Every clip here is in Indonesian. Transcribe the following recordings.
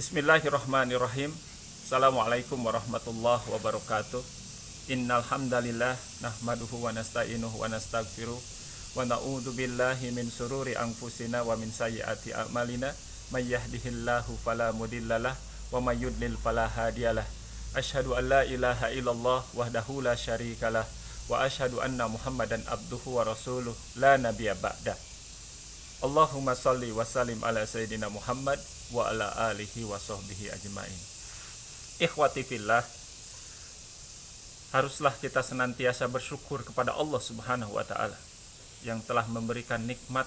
Bismillahirrahmanirrahim. Assalamualaikum warahmatullahi wabarakatuh. Innal hamdalillah nahmaduhu wa nasta'inuhu wa nastaghfiruh wa na'udzu billahi min sururi anfusina wa min sayyiati a'malina may yahdihillahu fala mudhillalah wa may yudlil fala hadiyalah. Asyhadu an la ilaha illallah wahdahu la syarikalah wa asyhadu anna Muhammadan abduhu wa rasuluh la nabiyya ba'dah. Allahumma salli wa sallim ala sayyidina Muhammad wa ala alihi wa sahbihi ajmain. Ikhwati fillah, haruslah kita senantiasa bersyukur kepada Allah Subhanahu wa taala yang telah memberikan nikmat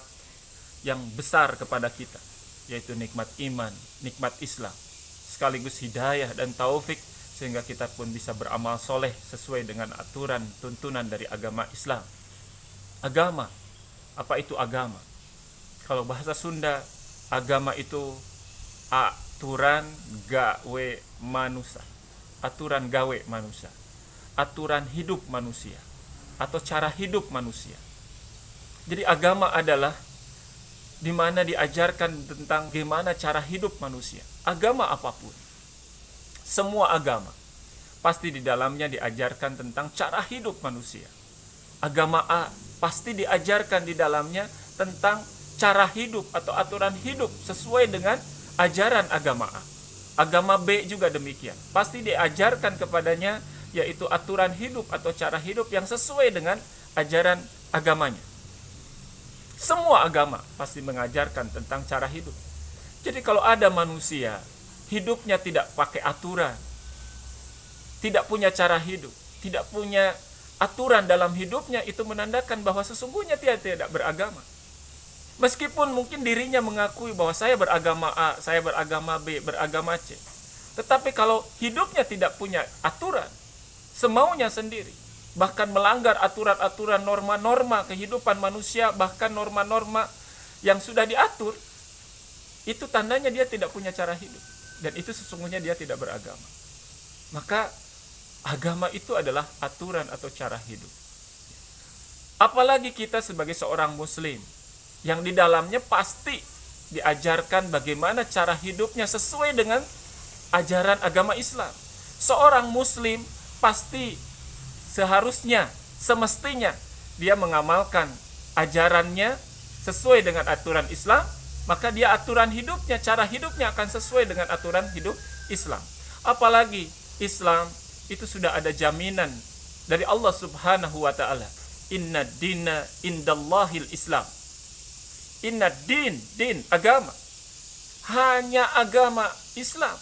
yang besar kepada kita, yaitu nikmat iman, nikmat Islam, sekaligus hidayah dan taufik sehingga kita pun bisa beramal soleh sesuai dengan aturan tuntunan dari agama Islam. Agama, apa itu agama? Kalau bahasa Sunda, agama itu aturan gawe manusia. Aturan gawe manusia. Aturan hidup manusia. Atau cara hidup manusia. Jadi agama adalah di mana diajarkan tentang bagaimana cara hidup manusia. Agama apapun. Semua agama. Pasti di dalamnya diajarkan tentang cara hidup manusia. Agama A pasti diajarkan di dalamnya tentang cara hidup atau aturan hidup sesuai dengan ajaran agama A. Agama B juga demikian. Pasti diajarkan kepadanya yaitu aturan hidup atau cara hidup yang sesuai dengan ajaran agamanya. Semua agama pasti mengajarkan tentang cara hidup. Jadi kalau ada manusia hidupnya tidak pakai aturan, tidak punya cara hidup, tidak punya aturan dalam hidupnya, itu menandakan bahwa sesungguhnya dia tidak beragama. Meskipun mungkin dirinya mengakui bahwa saya beragama A, saya beragama B, beragama C. Tetapi kalau hidupnya tidak punya aturan, semaunya sendiri, bahkan melanggar aturan-aturan norma-norma kehidupan manusia, bahkan norma-norma yang sudah diatur, itu tandanya dia tidak punya cara hidup. Dan itu sesungguhnya dia tidak beragama. Maka agama itu adalah aturan atau cara hidup. Apalagi kita sebagai seorang muslim, yang di dalamnya pasti diajarkan bagaimana cara hidupnya sesuai dengan ajaran agama Islam. Seorang muslim pasti seharusnya, semestinya dia mengamalkan ajarannya sesuai dengan aturan Islam, maka dia aturan hidupnya, cara hidupnya akan sesuai dengan aturan hidup Islam. Apalagi Islam itu sudah ada jaminan dari Allah Subhanahu wa taala. Inna dina indallahil Islam. Inna din, agama. Hanya agama Islam.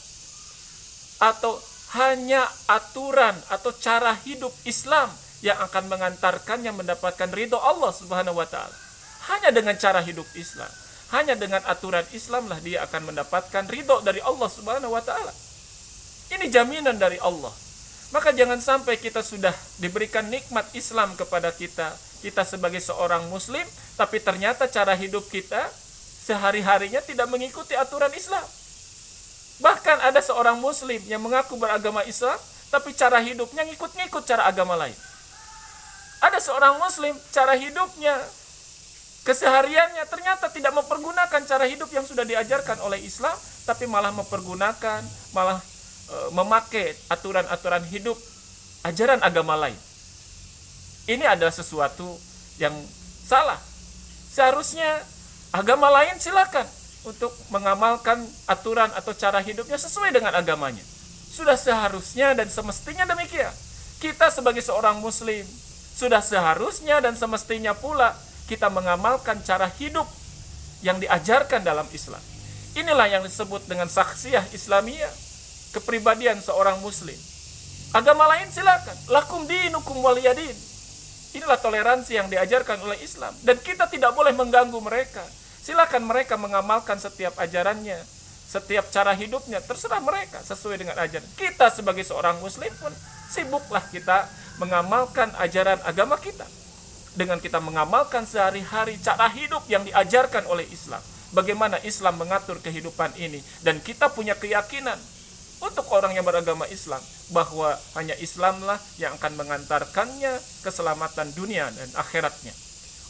Atau hanya aturan atau cara hidup Islam yang akan mengantarkannya mendapatkan ridho Allah Subhanahu wa taala. Hanya dengan cara hidup Islam, hanya dengan aturan Islamlah dia akan mendapatkan ridho dari Allah Subhanahu wa taala. Ini jaminan dari Allah. Maka jangan sampai kita sudah diberikan nikmat Islam kepada kita sebagai seorang muslim, tapi ternyata cara hidup kita sehari-harinya tidak mengikuti aturan Islam. Bahkan ada seorang muslim yang mengaku beragama Islam, tapi cara hidupnya ngikut-ngikut cara agama lain. Ada seorang muslim, cara hidupnya, kesehariannya ternyata tidak mempergunakan cara hidup yang sudah diajarkan oleh Islam, tapi malah mempergunakan, malah memakai aturan-aturan hidup ajaran agama lain. Ini adalah sesuatu yang salah. Seharusnya agama lain silakan untuk mengamalkan aturan atau cara hidupnya sesuai dengan agamanya. Sudah seharusnya dan semestinya demikian. Kita sebagai seorang muslim sudah seharusnya dan semestinya pula kita mengamalkan cara hidup yang diajarkan dalam Islam. Inilah yang disebut dengan saksiyah Islamiyah, kepribadian seorang muslim. Agama lain silakan, lakum dinukum waliyadin. Inilah toleransi yang diajarkan oleh Islam, dan kita tidak boleh mengganggu mereka. Silakan mereka mengamalkan setiap ajarannya, setiap cara hidupnya, terserah mereka sesuai dengan ajaran. Kita sebagai seorang muslim pun sibuklah kita mengamalkan ajaran agama kita. Dengan kita mengamalkan sehari-hari cara hidup yang diajarkan oleh Islam. Bagaimana Islam mengatur kehidupan ini, dan kita punya keyakinan untuk orang yang beragama Islam bahwa hanya Islamlah yang akan mengantarkannya keselamatan dunia dan akhiratnya.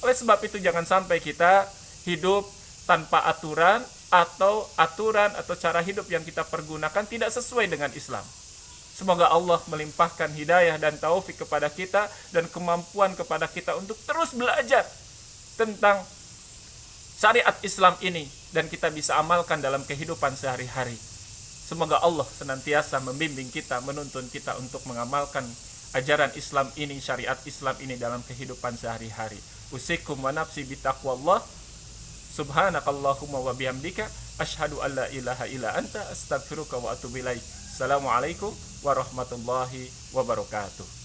Oleh sebab itu jangan sampai kita hidup tanpa aturan, atau aturan atau cara hidup yang kita pergunakan tidak sesuai dengan Islam. Semoga Allah melimpahkan hidayah dan taufik kepada kita dan kemampuan kepada kita untuk terus belajar tentang syariat Islam ini dan kita bisa amalkan dalam kehidupan sehari-hari. Semoga Allah senantiasa membimbing kita, menuntun kita untuk mengamalkan ajaran Islam ini, syariat Islam ini dalam kehidupan sehari-hari. Usikum wa nafsi bitaqwallah. Subhanakallahumma wa bihamdika asyhadu an la ilaha illa anta astaghfiruka wa atubu ilaik. Assalamualaikum warahmatullahi wabarakatuh.